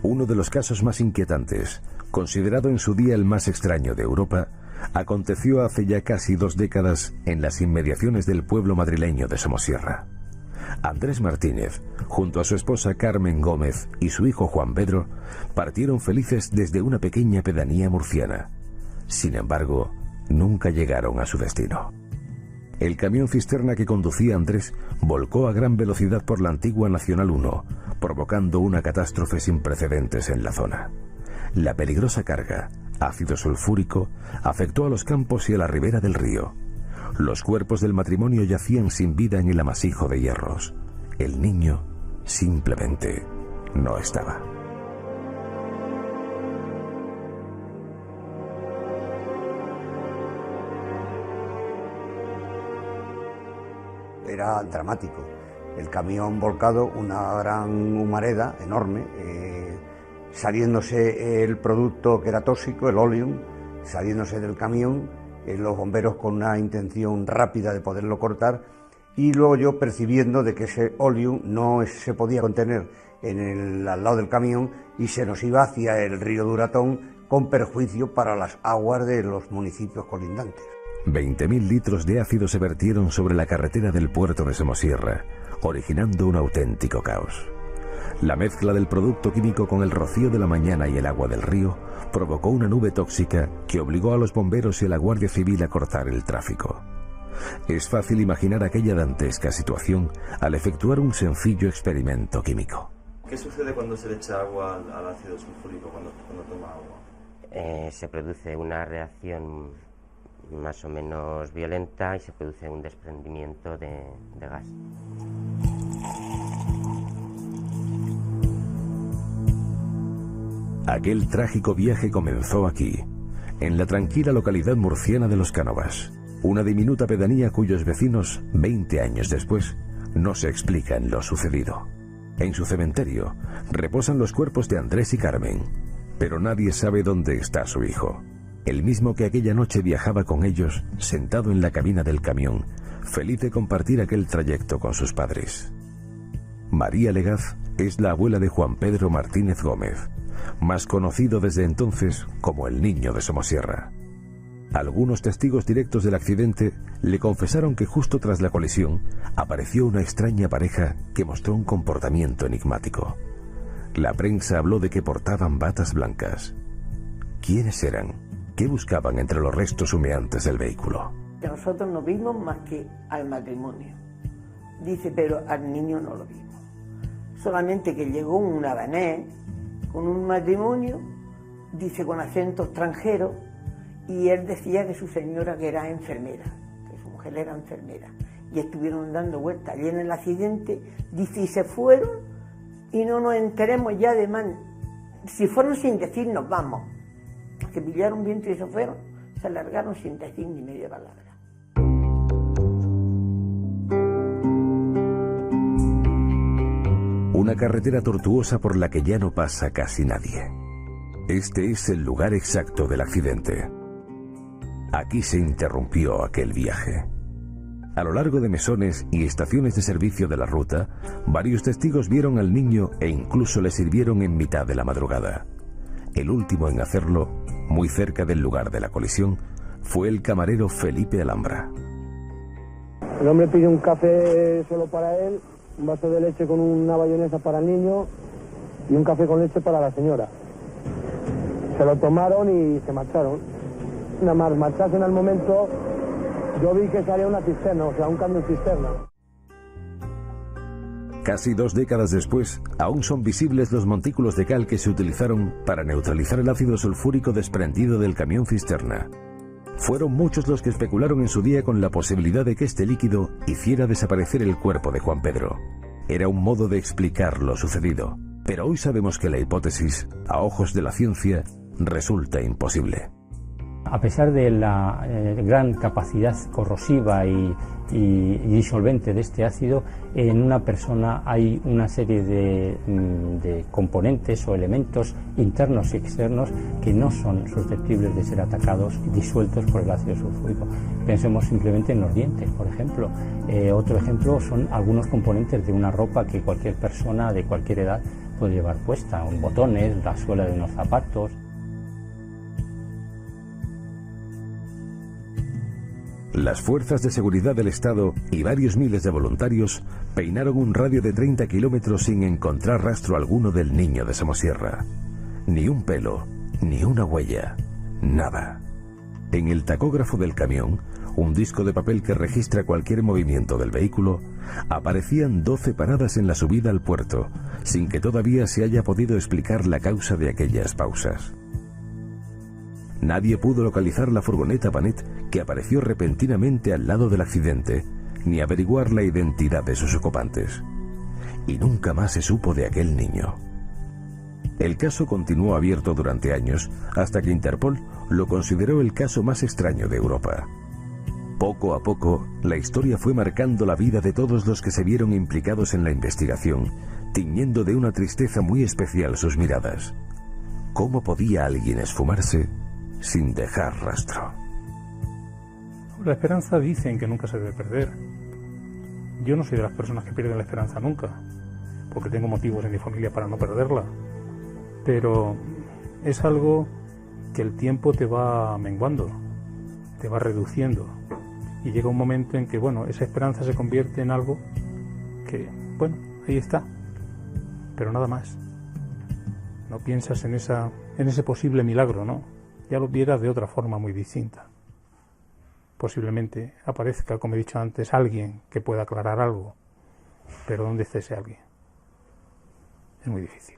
Uno de los casos más inquietantes, considerado en su día el más extraño de Europa, aconteció hace ya casi 2 décadas en las inmediaciones del pueblo madrileño de Somosierra. Andrés Martínez, junto a su esposa Carmen Gómez y su hijo Juan Pedro, partieron felices desde una pequeña pedanía murciana. Sin embargo, nunca llegaron a su destino. El camión cisterna que conducía Andrés volcó a gran velocidad por la antigua Nacional 1, provocando una catástrofe sin precedentes en la zona. La peligrosa carga, ácido sulfúrico, afectó a los campos y a la ribera del río. Los cuerpos del matrimonio yacían sin vida en el amasijo de hierros. El niño simplemente no estaba. Era dramático. El camión volcado, una gran humareda enorme, saliéndose el producto que era tóxico, el oleum, saliéndose del camión, los bomberos con una intención rápida de poderlo cortar, y luego yo percibiendo de que ese oleum no se podía contener al lado del camión y se nos iba hacia el río Duratón, con perjuicio para las aguas de los municipios colindantes. 20.000 litros de ácido se vertieron sobre la carretera del puerto de Somosierra, originando un auténtico caos. La mezcla del producto químico con el rocío de la mañana y el agua del río provocó una nube tóxica que obligó a los bomberos y a la Guardia Civil a cortar el tráfico. Es fácil imaginar aquella dantesca situación al efectuar un sencillo experimento químico. ¿Qué sucede cuando se le echa agua al ácido sulfúrico cuando toma agua? Se produce una reacción más o menos violenta y se produce un desprendimiento de gas. Aquel trágico viaje comenzó aquí, en la tranquila localidad murciana de Los Cánovas, una diminuta pedanía cuyos vecinos, 20 años después, no se explican lo sucedido. En su cementerio reposan los cuerpos de Andrés y Carmen, pero nadie sabe dónde está su hijo, el mismo que aquella noche viajaba con ellos, sentado en la cabina del camión, feliz de compartir aquel trayecto con sus padres. María Legaz es la abuela de Juan Pedro Martínez Gómez, más conocido desde entonces como el niño de Somosierra. Algunos testigos directos del accidente le confesaron que justo tras la colisión apareció una extraña pareja que mostró un comportamiento enigmático. La prensa habló de que portaban batas blancas. ¿Quiénes eran? ¿Qué buscaban entre los restos humeantes del vehículo? Nosotros no vimos más que al matrimonio. Dice, pero al niño no lo vimos. Solamente que llegó un habanés con un matrimonio, dice con acento extranjero, y él decía que su señora que era enfermera, que su mujer era enfermera, y estuvieron dando vueltas allí en el accidente, dice, y se fueron y no nos enteremos ya de más, si fueron sin decir nos vamos, que pillaron viento y se fueron, se largaron sin decir ni media palabra. Una carretera tortuosa por la que ya no pasa casi nadie. Este es el lugar exacto del accidente. Aquí se interrumpió aquel viaje. A lo largo de mesones y estaciones de servicio de la ruta, varios testigos vieron al niño e incluso le sirvieron en mitad de la madrugada. El último en hacerlo, muy cerca del lugar de la colisión, fue el camarero Felipe Alhambra. El hombre pidió un café solo para él, un vaso de leche con una bayonesa para el niño y un café con leche para la señora. Se lo tomaron y se marcharon. Nada más marcharse en el momento, yo vi que salía una cisterna, o sea, un camión cisterna. Casi 2 décadas después, aún son visibles los montículos de cal que se utilizaron para neutralizar el ácido sulfúrico desprendido del camión cisterna. Fueron muchos los que especularon en su día con la posibilidad de que este líquido hiciera desaparecer el cuerpo de Juan Pedro. Era un modo de explicar lo sucedido, pero hoy sabemos que la hipótesis, a ojos de la ciencia, resulta imposible. A pesar de la gran capacidad corrosiva y disolvente de este ácido, en una persona hay una serie de componentes o elementos internos y externos que no son susceptibles de ser atacados y disueltos por el ácido sulfúrico. Pensemos simplemente en los dientes, por ejemplo. Otro ejemplo son algunos componentes de una ropa que cualquier persona de cualquier edad puede llevar puesta, unos botones, la suela de unos zapatos. Las fuerzas de seguridad del Estado y varios miles de voluntarios peinaron un radio de 30 kilómetros sin encontrar rastro alguno del niño de Somosierra. Ni un pelo, ni una huella, nada. En el tacógrafo del camión, un disco de papel que registra cualquier movimiento del vehículo, aparecían 12 paradas en la subida al puerto, sin que todavía se haya podido explicar la causa de aquellas pausas. Nadie pudo localizar la furgoneta Panet que apareció repentinamente al lado del accidente, ni averiguar la identidad de sus ocupantes. Y nunca más se supo de aquel niño. El caso continuó abierto durante años, hasta que Interpol lo consideró el caso más extraño de Europa. Poco a poco, la historia fue marcando la vida de todos los que se vieron implicados en la investigación, tiñendo de una tristeza muy especial sus miradas. ¿Cómo podía alguien esfumarse sin dejar rastro? La esperanza dicen que nunca se debe perder. Yo no soy de las personas que pierden la esperanza nunca, porque tengo motivos en mi familia para no perderla. Pero es algo que el tiempo te va menguando, te va reduciendo. Y llega un momento en que, bueno, esa esperanza se convierte en algo que, bueno, ahí está, pero nada más. No piensas en ese posible milagro, ¿no? Ya lo vieras de otra forma muy distinta. Posiblemente aparezca, como he dicho antes, alguien que pueda aclarar algo, pero ¿dónde está ese alguien? Es muy difícil.